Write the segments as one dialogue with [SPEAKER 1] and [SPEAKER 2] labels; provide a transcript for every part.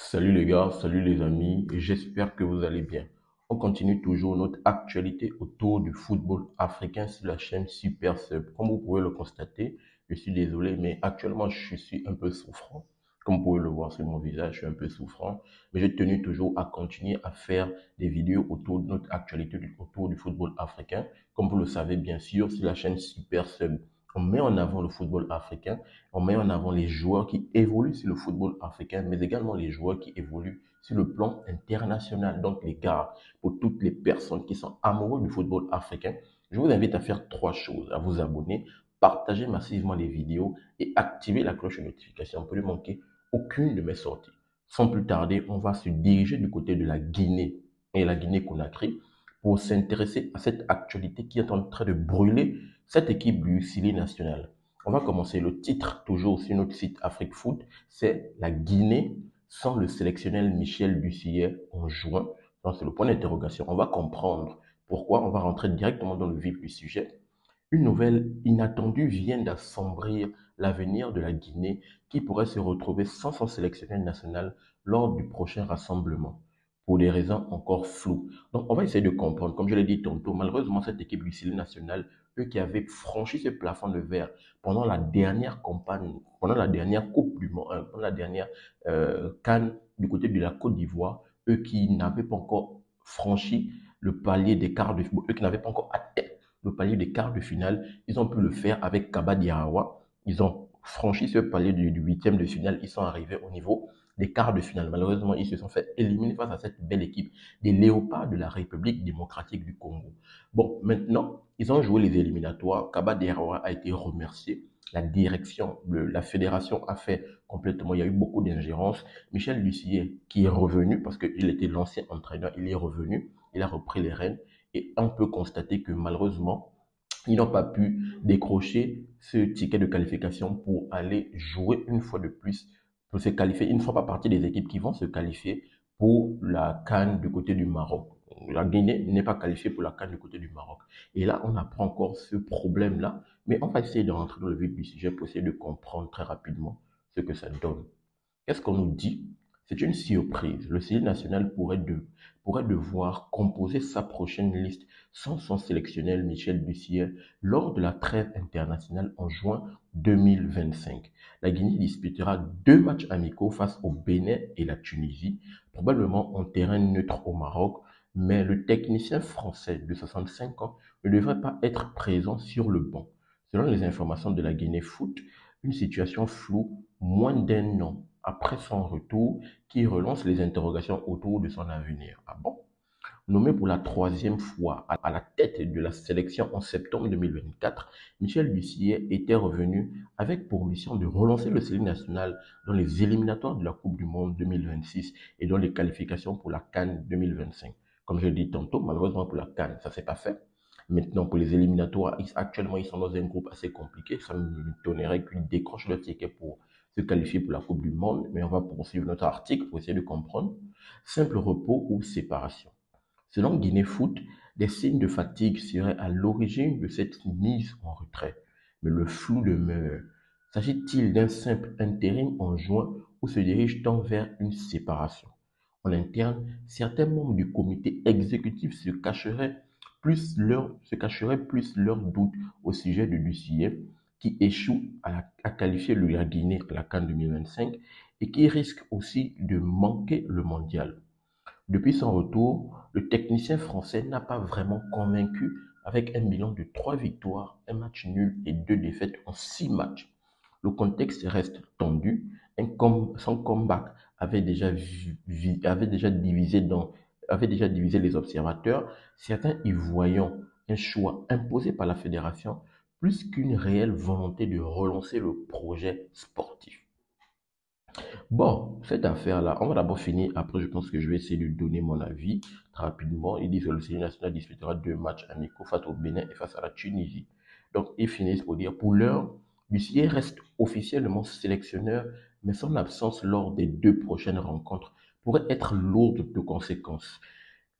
[SPEAKER 1] Salut les gars, salut les amis, et j'espère que vous allez bien. On continue toujours notre actualité autour du football africain sur la chaîne Super Sub. Comme vous pouvez le constater, je suis désolé, mais actuellement je suis un peu souffrant. Comme vous pouvez le voir sur mon visage, je suis un peu souffrant, mais j'ai tenu toujours à continuer à faire des vidéos autour de notre actualité autour du football africain. Comme vous le savez bien sûr, sur la chaîne Super Sub, on met en avant le football africain. On met en avant les joueurs qui évoluent sur le football africain, mais également les joueurs qui évoluent sur le plan international. Donc, les gars, pour toutes les personnes qui sont amoureux du football africain, je vous invite à faire trois choses, à vous abonner, partager massivement les vidéos et activer la cloche de notification pour ne manquer aucune de mes sorties. Sans plus tarder, on va se diriger du côté de la Guinée et la Guinée-Conakry pour s'intéresser à cette actualité qui est en train de brûler cette équipe du Sili national. On va commencer le titre, toujours sur notre site Afrique Foot, c'est la Guinée sans le sélectionnel Michel Bussier en juin. Donc c'est le point d'interrogation. On va comprendre pourquoi. On va rentrer directement dans le vif du sujet. Une nouvelle inattendue vient d'assombrir l'avenir de la Guinée qui pourrait se retrouver sans son sélectionnel national lors du prochain rassemblement pour des raisons encore floues. Donc, on va essayer de comprendre. Comme je l'ai dit tantôt, malheureusement, cette équipe du Sili national, eux qui avaient franchi ce plafond de verre pendant la dernière campagne, pendant la dernière Coupe du Monde, pendant la dernière CAN du côté de la Côte d'Ivoire, eux qui n'avaient pas encore franchi le palier des quarts de finale, eux qui n'avaient pas encore atteint le palier des quarts de finale, ils ont pu le faire avec Kaba Diarra. Ils ont franchi ce palier du huitième de finale, ils sont arrivés au niveau des quarts de finale. Malheureusement, ils se sont fait éliminer face à cette belle équipe des Léopards de la République démocratique du Congo. Bon, maintenant, ils ont joué les éliminatoires. Kaba Diarra a été remercié. La direction de la fédération a fait complètement, il y a eu beaucoup d'ingérence. Michel Lussier, qui est revenu, parce qu'il était l'ancien entraîneur, il est revenu, il a repris les rênes, et on peut constater que malheureusement, ils n'ont pas pu décrocher ce ticket de qualification pour aller jouer une fois de plus, pour se qualifier. Ils ne font pas partie des équipes qui vont se qualifier pour la CAN du côté du Maroc. La Guinée n'est pas qualifiée pour la CAN du côté du Maroc. Et là, on apprend encore ce problème-là, mais on va essayer de rentrer dans le vif du sujet pour essayer de comprendre très rapidement ce que ça donne. Qu'est-ce qu'on nous dit? C'est une surprise. Le Sili national pourrait devoir composer sa prochaine liste sans son sélectionnel Michel Bussier lors de la trêve internationale en juin 2025. La Guinée disputera deux matchs amicaux face au Bénin et la Tunisie, probablement en terrain neutre au Maroc, mais le technicien français de 65 ans ne devrait pas être présent sur le banc. Selon les informations de la Guinée Foot, une situation floue moins d'un an après son retour qui relance les interrogations autour de son avenir. Ah bon? Nommé pour la troisième fois à la tête de la sélection en septembre 2024, Michel Bussier était revenu avec pour mission de relancer le sélectionneur national dans les éliminatoires de la Coupe du Monde 2026 et dans les qualifications pour la CAN 2025. Comme je l'ai dit tantôt, malheureusement pour la CAN, ça ne s'est pas fait. Maintenant, pour les éliminatoires, actuellement, ils sont dans un groupe assez compliqué. Ça me donnerait qu'ils décrochent le ticket pour se qualifier pour la Coupe du Monde. Mais on va poursuivre notre article pour essayer de comprendre. Simple repos ou séparation. Selon Guinée Foot, des signes de fatigue seraient à l'origine de cette mise en retrait. Mais le flou demeure. S'agit-il d'un simple intérim en juin ou se dirige-t-on vers une séparation? En interne, certains membres du comité exécutif se cacheraient plus leurs doutes au sujet de Lussier, qui échoue à qualifier la Guinée à la CAN 2025 et qui risque aussi de manquer le mondial. Depuis son retour, le technicien français n'a pas vraiment convaincu avec un bilan de 3 victoires, un match nul et 2 défaites en 6 matchs. Le contexte reste tendu. Son comeback avait déjà divisé les observateurs, certains y voyant un choix imposé par la fédération plus qu'une réelle volonté de relancer le projet sportif. Bon, cette affaire-là, on va d'abord finir. Après, je pense que je vais essayer de donner mon avis très rapidement. Ils disent que le sélectionneur national disputera deux matchs amicaux face au Bénin et face à la Tunisie. Donc, ils finissent pour dire, pour l'heure, Lucier reste officiellement sélectionneur, mais son absence lors des deux prochaines rencontres pourrait être lourde de conséquences.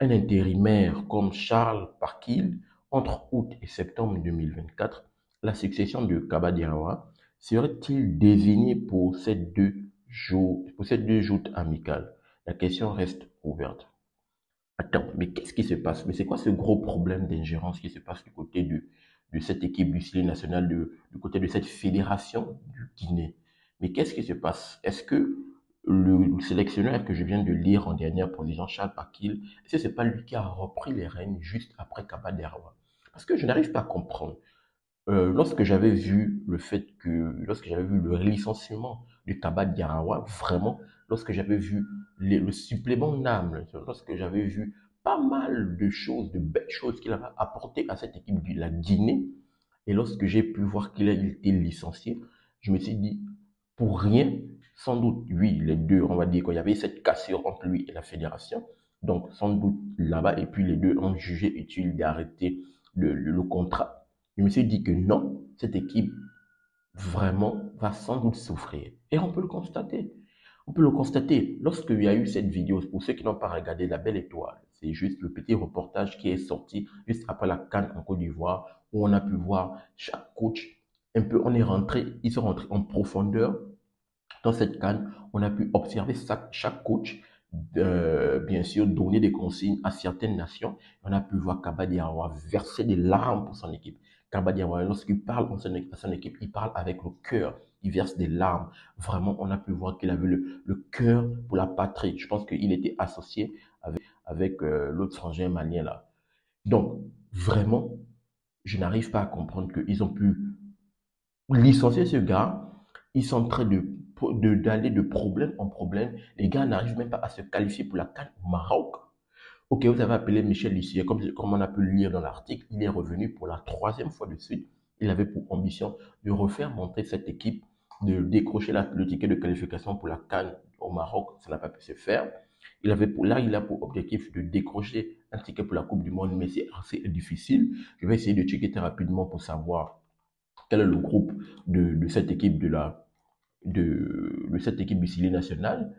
[SPEAKER 1] Un intérimaire comme Charles Parkil, entre août et septembre 2024, la succession de Kaba Diawara, serait-il désigné pour ces deux pour ces deux joutes amicales, la question reste ouverte. Attends, mais qu'est-ce qui se passe? Mais c'est quoi ce gros problème d'ingérence qui se passe du côté de cette équipe du Syli national, du côté de cette fédération du Guinée? Mais qu'est-ce qui se passe? Est-ce que le sélectionneur que je viens de lire en dernière position, Charles Pakil, est-ce que c'est pas lui qui a repris les rênes juste après Kaba Derwa? Parce que je n'arrive pas à comprendre. Lorsque j'avais vu le licenciement de Kaba Diarra, vraiment, lorsque j'avais vu le supplément d'âme, lorsque j'avais vu pas mal de choses, de belles choses qu'il avait apportées à cette équipe de la Guinée, et lorsque j'ai pu voir qu'il a été licencié, je me suis dit, pour rien, sans doute, oui, les deux, on va dire qu'il y avait cette cassure entre lui et la fédération, donc sans doute là-bas, et puis les deux ont jugé utile d'arrêter le contrat. Je me suis dit que non, cette équipe vraiment va sans doute souffrir. Et on peut le constater. On peut le constater. Lorsqu'il y a eu cette vidéo, pour ceux qui n'ont pas regardé La Belle Étoile, c'est juste le petit reportage qui est sorti juste après la CAN en Côte d'Ivoire, où on a pu voir chaque coach, un peu, ils sont rentrés en profondeur dans cette CAN. On a pu observer chaque coach, bien sûr, donner des consignes à certaines nations. On a pu voir Kaba Diawara verser des larmes pour son équipe. Kaba Diawara, lorsqu'il parle à son équipe, il parle avec le cœur. Il verse des larmes. Vraiment, on a pu voir qu'il avait le cœur pour la patrie. Je pense qu'il était associé avec l'autre frangin malien là. Donc, vraiment, je n'arrive pas à comprendre qu'ils ont pu licencier ce gars. Ils sont en train d'aller de problème en problème. Les gars n'arrivent même pas à se qualifier pour la CAN au Maroc. Ok, vous avez appelé Michel Lissier, comme on a pu le lire dans l'article, il est revenu pour la troisième fois de suite. Il avait pour ambition de refaire monter cette équipe, de décrocher le ticket de qualification pour la CAN au Maroc. Ça n'a pas pu se faire. Il a pour objectif de décrocher un ticket pour la Coupe du Monde, mais c'est assez difficile. Je vais essayer de checker très rapidement pour savoir quel est le groupe de cette équipe de cette équipe du Chili national,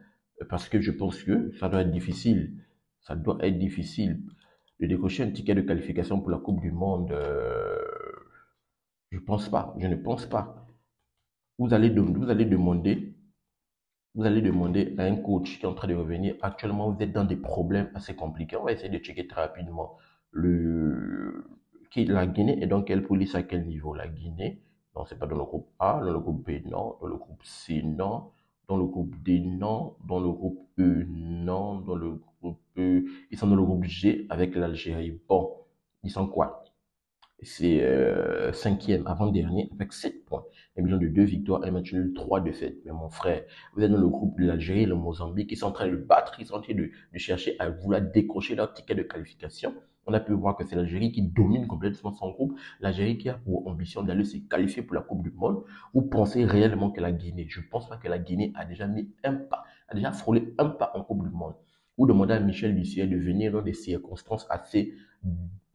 [SPEAKER 1] parce que je pense que ça doit être difficile. Ça doit être difficile de décrocher un ticket de qualification pour la Coupe du Monde. Je pense pas. Je ne pense pas. Vous allez demander à un coach qui est en train de revenir. Actuellement, vous êtes dans des problèmes assez compliqués. On va essayer de checker très rapidement le la Guinée est dans quelle police à quel niveau? La Guinée, non, c'est pas dans le groupe A, dans le groupe B, non, dans le groupe C, non, dans le groupe D, non, dans le groupe E, non, dans le groupe E, ils sont dans le groupe G avec l'Algérie. Bon, ils sont quoi? C'est cinquième, avant-dernier, avec 7 points. Un bilan de 2 victoires, un match nul, 3 défaites. Mais mon frère, vous êtes dans le groupe de l'Algérie et le Mozambique, ils sont en train de battre, ils sont en train de chercher à vouloir décrocher leur ticket de qualification. On a pu voir que c'est l'Algérie qui domine complètement son groupe, l'Algérie qui a pour ambition d'aller se qualifier pour la Coupe du Monde. Vous pensez réellement que la Guinée, je ne pense pas que la Guinée a déjà mis un pas, a déjà frôlé un pas en Coupe du Monde. Vous demandez à Michel Lussier de venir dans des circonstances assez,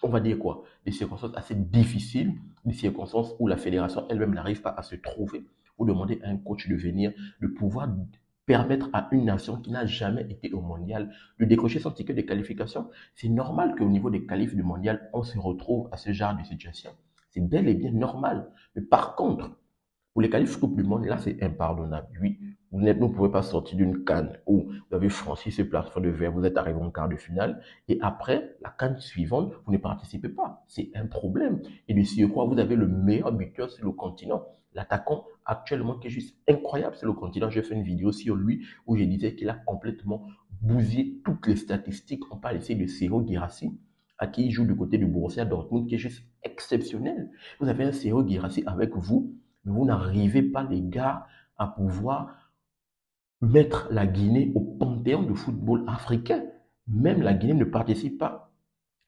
[SPEAKER 1] on va dire quoi, des circonstances assez difficiles, des circonstances où la fédération elle-même n'arrive pas à se trouver. Vous demandez à un coach de venir, de pouvoir permettre à une nation qui n'a jamais été au mondial de décrocher son ticket de qualification. C'est normal qu'au niveau des qualifs du mondial, on se retrouve à ce genre de situation. C'est bel et bien normal. Mais par contre, pour les qualifs Coupe du Monde, là, c'est impardonnable. Oui, vous ne pouvez pas sortir d'une CAN où vous avez franchi ce plafond de verre, vous êtes arrivé en quart de finale, et après, la CAN suivante, vous ne participez pas. C'est un problème. Et de surcroît, vous avez le meilleur buteur sur le continent. L'attaquant actuellement qui est juste incroyable sur le continent. J'ai fait une vidéo sur lui où je disais qu'il a complètement bousillé toutes les statistiques. On parle ici de Serhou Guirassy, à qui il joue du côté du Borussia Dortmund, qui est juste exceptionnel. Vous avez un Serhou Guirassy avec vous, mais vous n'arrivez pas, les gars, à pouvoir mettre la Guinée au panthéon du football africain. Même la Guinée ne participe pas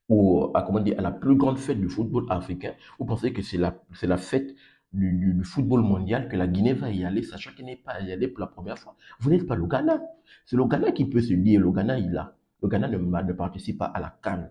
[SPEAKER 1] comment dire, à la plus grande fête du football africain. Vous pensez que c'est la fête du football mondial, que la Guinée va y aller, sachant qu'elle n'est pas y aller pour la première fois. Vous n'êtes pas le Ghana. C'est le Ghana qui peut se dire, le Ghana, il a. Le Ghana ne participe pas à la CAN.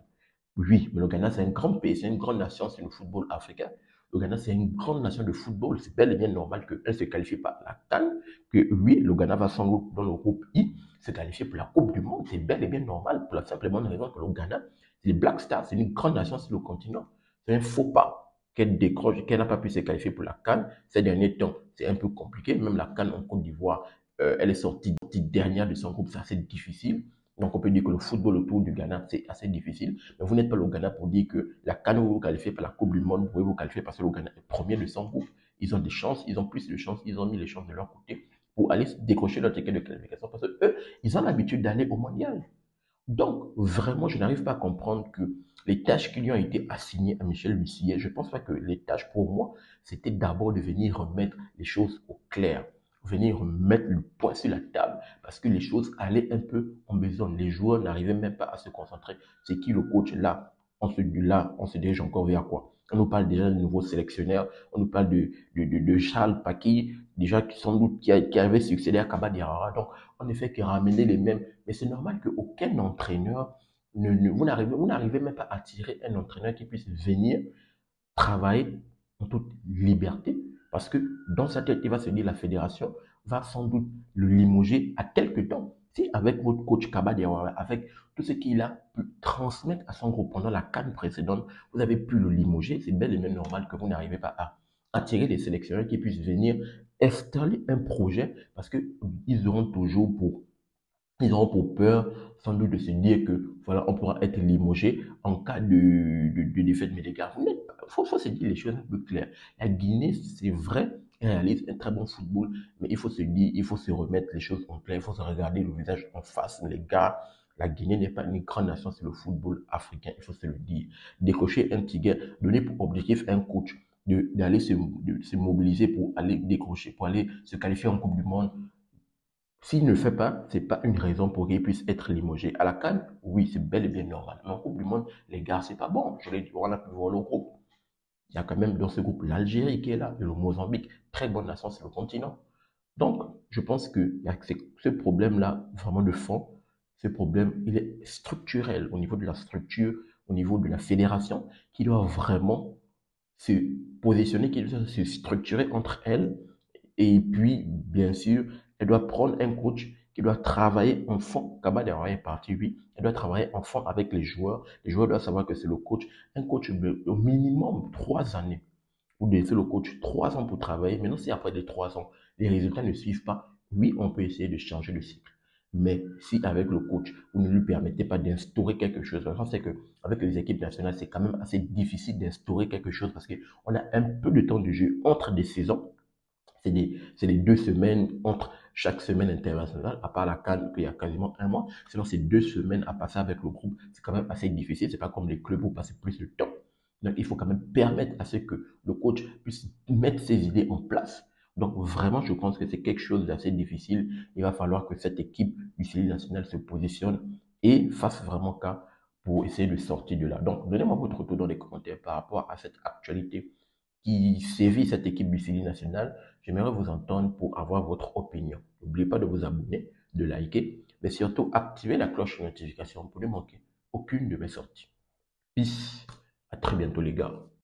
[SPEAKER 1] Oui, mais le Ghana, c'est un grand pays, c'est une grande nation, c'est le football africain. Le Ghana, c'est une grande nation de football. C'est bel et bien normal qu'elle ne se qualifie pas à la CAN, que oui, le Ghana va sans doute dans le groupe I se qualifier pour la Coupe du Monde. C'est bel et bien normal pour la simple et bonne raison que le Ghana, c'est les Black Stars, c'est une grande nation sur le continent. C'est un faux pas qu'elle décroche, qu'elle n'a pas pu se qualifier pour la CAN. Ces derniers temps, c'est un peu compliqué. Même la CAN en Côte d'Ivoire, elle est sortie dernière de son groupe, c'est assez difficile. Donc, on peut dire que le football autour du Ghana, c'est assez difficile. Mais vous n'êtes pas le Ghana pour dire que la CAN, vous vous qualifiez pour la Coupe du Monde, vous pouvez vous qualifier parce que le Ghana est premier de son groupe. Ils ont des chances, ils ont plus de chances, ils ont mis les chances de leur côté pour aller décrocher leur ticket de qualification parce que eux, ils ont l'habitude d'aller au mondial. Donc, vraiment, je n'arrive pas à comprendre que les tâches qui lui ont été assignées à Michel Lussier, je ne pense pas que les tâches pour moi, c'était d'abord de venir remettre les choses au clair, venir remettre le point sur la table, parce que les choses allaient un peu en besogne. Les joueurs n'arrivaient même pas à se concentrer. C'est qui le coach là? On se dirige encore vers quoi? On nous parle déjà de nouveaux sélectionneurs, on nous parle de Charles Paki, déjà qui sans doute qui avait succédé à Kaba Diarra. Donc, en effet, qui ramenait les mêmes. Mais c'est normal qu'aucun entraîneur, vous n'arrivez même pas à attirer un entraîneur qui puisse venir travailler en toute liberté. Parce que dans sa tête, il va se dire la fédération va sans doute le limoger à quelque temps. Si avec votre coach Kaba Diawara, avec tout ce qu'il a pu transmettre à son groupe pendant la CAN précédente, vous avez pu le limoger, c'est bel et bien normal que vous n'arrivez pas à attirer des sélectionneurs qui puissent venir installer un projet parce qu'ils auront toujours pour ils auront pour peur, sans doute, de se dire que voilà, on pourra être limogé en cas de défaite. Mais les gars, faut se dire les choses un peu claires. La Guinée, c'est vrai, elle réalise un très bon football, mais il faut se dire, il faut se remettre les choses en clair, il faut se regarder le visage en face. Les gars, la Guinée n'est pas une grande nation, c'est le football africain, il faut se le dire. Décocher un tigre, donner pour objectif un coach d'aller se mobiliser pour aller décrocher, pour aller se qualifier en Coupe du Monde. S'il ne le fait pas, c'est pas une raison pour qu'il puisse être limogé. À la CAN, oui, c'est bel et bien normal. Mais en Coupe du Monde, les gars, c'est pas bon. Je l'ai dit, on a pu voir le groupe. Il y a quand même dans ce groupe l'Algérie qui est là, et le Mozambique. Très bonne nation, c'est le continent. Donc, je pense qu'il y a ce problème-là, vraiment de fond. Ce problème, il est structurel au niveau de la structure, au niveau de la fédération, qui doit vraiment se positionner, qui doit se structurer entre elles et puis, bien sûr, elle doit prendre un coach qui doit travailler en fond. Kaba Diawara est parti, oui. Elle doit travailler en fond avec les joueurs. Les joueurs doivent savoir que c'est le coach. Un coach de au minimum 3 années. Vous laissez le coach 3 ans pour travailler. Maintenant, si après les 3 ans, les résultats ne suivent pas, oui, on peut essayer de changer le cycle. Mais si avec le coach, vous ne lui permettez pas d'instaurer quelque chose, je sais que avec les équipes nationales, c'est quand même assez difficile d'instaurer quelque chose parce qu'on a un peu de temps de jeu entre des saisons. C'est les 2 semaines entre chaque semaine internationale, à part la CAN, il y a quasiment un mois. Sinon, c'est 2 semaines à passer avec le groupe. C'est quand même assez difficile. C'est pas comme les clubs où vous passez plus de temps. Donc, il faut quand même permettre à ce que le coach puisse mettre ses idées en place. Donc, vraiment, je pense que c'est quelque chose d'assez difficile. Il va falloir que cette équipe du Série national se positionne et fasse vraiment cas pour essayer de sortir de là. Donc, donnez-moi votre retour dans les commentaires par rapport à cette actualité qui sévit cette équipe du Série national. J'aimerais vous entendre pour avoir votre opinion. N'oubliez pas de vous abonner, de liker, mais surtout activer la cloche de notification pour ne manquer aucune de mes sorties. Peace. À très bientôt les gars.